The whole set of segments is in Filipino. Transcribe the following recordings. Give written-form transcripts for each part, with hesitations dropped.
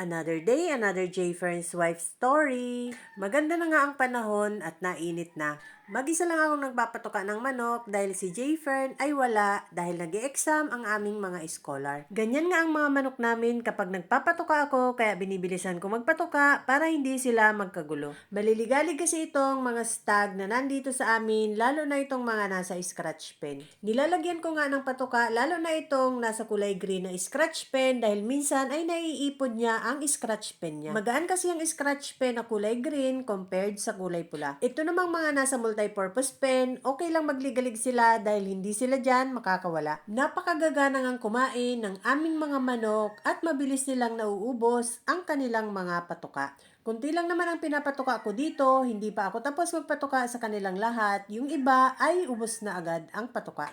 Another day, another Jayfern's wife story. Maganda na nga ang panahon at nainit na. Mag-isa lang akong nagpapatuka ng manok dahil si Jayfern ay wala dahil nag-e-exam ang aming mga scholar. Ganyan nga ang mga manok namin kapag nagpapatuka ako kaya binibilisan ko magpatuka para hindi sila magkagulo. Baliligalig kasi itong mga stag na nandito sa amin lalo na itong mga nasa scratch pen. Nilalagyan ko nga ng patuka lalo na itong nasa kulay green na scratch pen dahil minsan ay naiipod niya ang scratch pen niya. Magaan kasi ang scratch pen na kulay green compared sa kulay pula. Ito namang mga nasa multi-purpose pen, okay lang magligalig sila dahil hindi sila dyan makakawala. Napakagagana ngang kumain ng aming mga manok at mabilis nilang nauubos ang kanilang mga patuka. Kunti lang naman ang pinapatuka ko dito, hindi pa ako tapos magpatuka sa kanilang lahat. Yung iba ay ubos na agad ang patuka.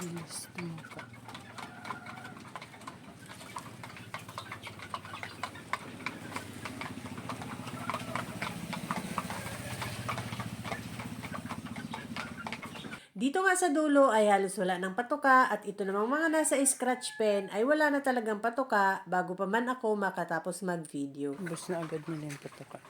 Bilis tumuka. Dito nga sa dulo ay halos wala ng patuka at ito namang mga nasa scratch pen ay wala na talagang patuka bago pa man ako makatapos mag-video. Ubus na agad nila yung patuka.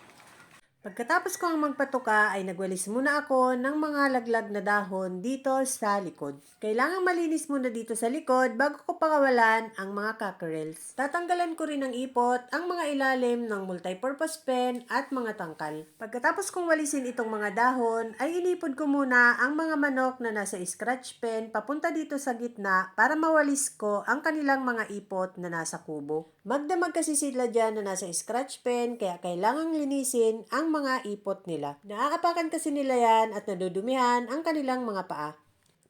Pagkatapos ko ang magpatuka ay nagwalis muna ako ng mga laglag na dahon dito sa likod. Kailangang malinis muna dito sa likod bago ko pakawalan ang mga cockerels. Tatanggalan ko rin ng ipot ang mga ilalim ng multipurpose pen at mga tangkal. Pagkatapos kong walisin itong mga dahon ay inipod ko muna ang mga manok na nasa scratch pen papunta dito sa gitna para mawalis ko ang kanilang mga ipot na nasa kubo. Magdamag kasi sila dyan na nasa scratch pen kaya kailangang linisin ang mga ipot nila. Naaapakan kasi nila yan at nadudumihan ang kanilang mga paa.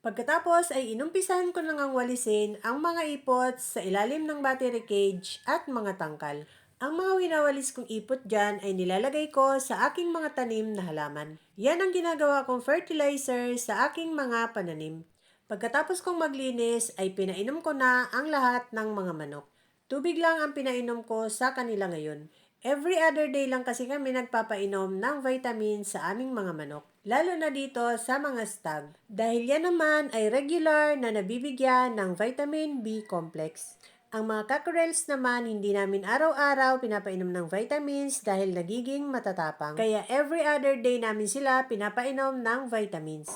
Pagkatapos ay inumpisahan ko nang ang walisin ang mga ipot sa ilalim ng battery cage at mga tangkal. Ang mga winawalis kong ipot dyan ay nilalagay ko sa aking mga tanim na halaman. Yan ang ginagawa kong fertilizer sa aking mga pananim. Pagkatapos kong maglinis ay pinainom ko na ang lahat ng mga manok. Tubig lang ang pinainom ko sa kanila ngayon. Every other day lang kasi kami nagpapainom ng vitamins sa aming mga manok. Lalo na dito sa mga stag. Dahil yan naman ay regular na nabibigyan ng vitamin B complex. Ang mga cockerels naman hindi namin araw-araw pinapainom ng vitamins dahil nagiging matatapang. Kaya every other day namin sila pinapainom ng vitamins.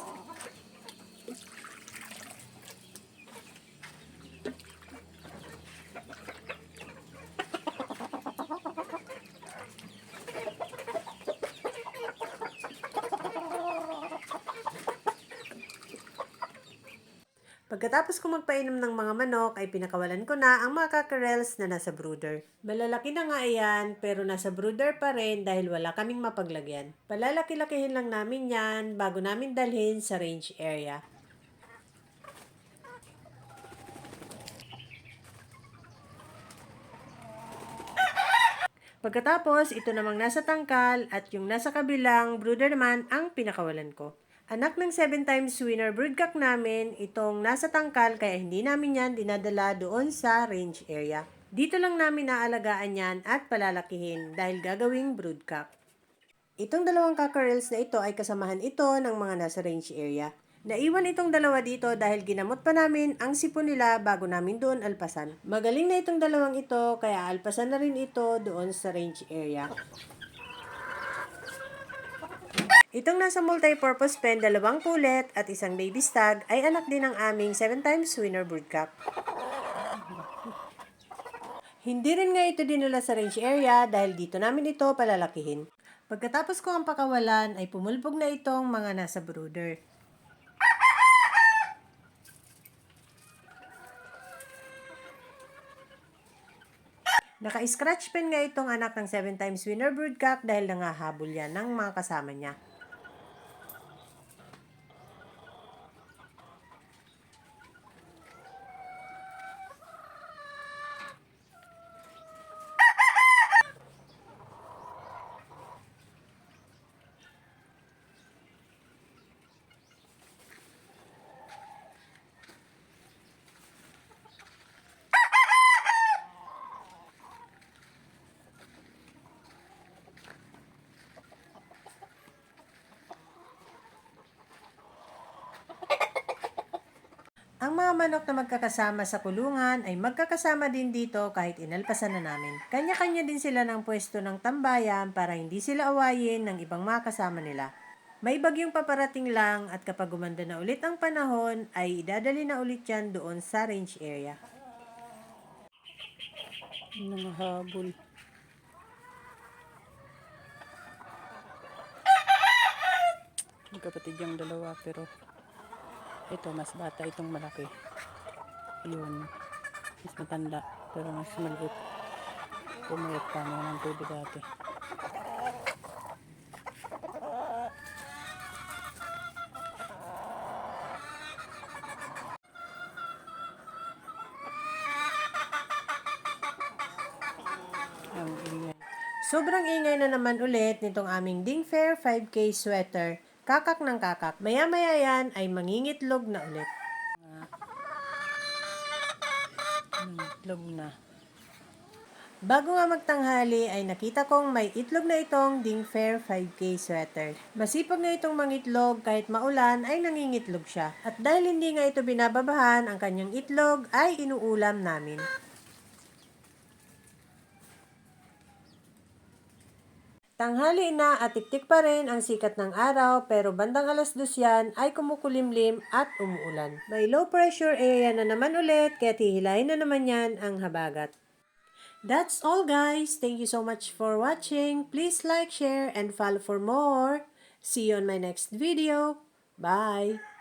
Pagkatapos ko magpainom ng mga manok ay pinakawalan ko na ang mga cockerels na nasa brooder. Malalaki na nga iyan pero nasa brooder pa rin dahil wala kaming mapaglagyan. Palalaki-lakihin lang namin yan bago namin dalhin sa range area. Pagkatapos, ito namang nasa tangkal at yung nasa kabilang brooder naman ang pinakawalan ko. Anak ng 7 times winner broodcock namin, itong nasa tangkal kaya hindi namin yan dinadala doon sa range area. Dito lang namin naalagaan yan at palalakihin dahil gagawing broodcock. Itong dalawang cockerels na ito ay kasamahan ito ng mga nasa range area. Naiwan itong dalawa dito dahil ginamot pa namin ang sipon nila bago namin doon alpasan. Magaling na itong dalawang ito kaya alpasan na rin ito doon sa range area. Itong nasa multi-purpose pen, 2 pulet at isang baby stag ay anak din ng aming 7 times winner broodcock. Hindi rin nga ito dinala sa range area dahil dito namin ito palalakihin. Pagkatapos ko ang pakawalan ay pumulbog na itong mga nasa brooder. Naka-scratch pen nga itong anak ng 7 times winner broodcock dahil nangahabol yan ng mga kasama niya. Ang mga manok na magkakasama sa kulungan ay magkakasama din dito kahit inalpasan na namin. Kanya-kanya din sila ng pwesto ng tambayan para hindi sila awayin ng ibang mga kasama nila. May bagyong paparating lang at kapag gumanda na ulit ang panahon ay idadali na ulit yan doon sa range area. Mga habol. Magkapatid yung dalawa pero ito mas bata itong malaki. Yun. Mas matanda pero mas maliit. Pumayat pa naman ng tubig dati. Ang ingay. Sobrang ingay na naman ulit nitong aming Dingfair 5K sweater. Kakak ng kakak. Maya-maya yan ay mangingitlog na ulit. Itlog na. Bago nga magtanghali ay nakita kong may itlog na itong Dingfair 5K sweater. Masipag na itong mangitlog kahit maulan ay nangingitlog siya. At dahil hindi nga ito binababahan, ang kanyang itlog ay inuulam namin. Tanghali na at tiktik pa rin ang sikat ng araw pero bandang 2:00 yan ay kumukulimlim at umuulan. May low pressure area na naman ulit kaya hihilahin na naman yan ang habagat. That's all guys. Thank you so much for watching. Please like, share, and follow for more. See you on my next video. Bye!